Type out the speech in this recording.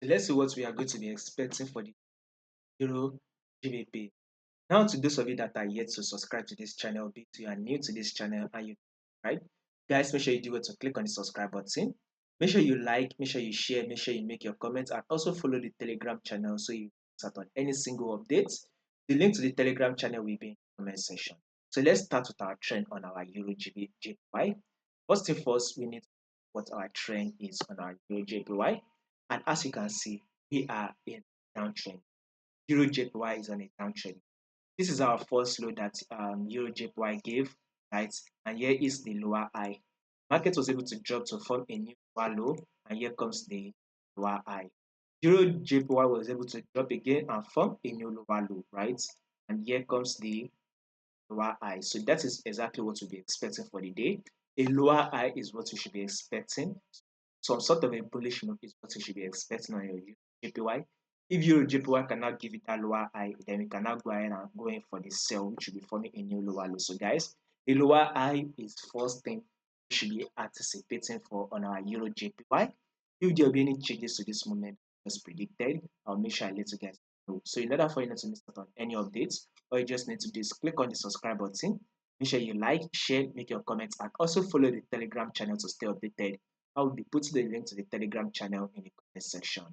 So let's see what we are going to be expecting for the Euro GBP. Now, to those of you that are yet to subscribe to this channel, be it you are new to this channel and you right, guys, make sure you do it to click on the subscribe button. Make sure you like, make sure you share, make sure you make your comments, and also follow the Telegram channel so you start on any single updates. The link to the Telegram channel will be in the comment section. So let's start with our trend on our EURJPY. First thing first, we need to know what our trend is on our EURJPY, and as you can see, we are in downtrend. EURJPY is on a downtrend. This is our first low that EURJPY gave, right? And here is the lower high. Market was able to drop to form a new lower low, and here comes the lower high. EURJPY was able to drop again and form a new lower low, right? And here comes the lower high. So that is exactly what we'll be expecting for the day. A lower high is what you should be expecting. Some sort of a bullish move is what you should be expecting on your JPY. If your JPY cannot give it a lower high, then we cannot go ahead and go in for the sell, which will be forming a new lower low. So guys, the lower high is first thing we should be anticipating for on our Euro JPY. If there will be any changes to this movement as predicted, I'll make sure I let you guys know. So in order for you not to miss out on any updates, all you just need to do is click on the subscribe button. Make sure you like, share, make your comments, and also follow the Telegram channel to stay updated. I will be putting the link to the Telegram channel in the comment section.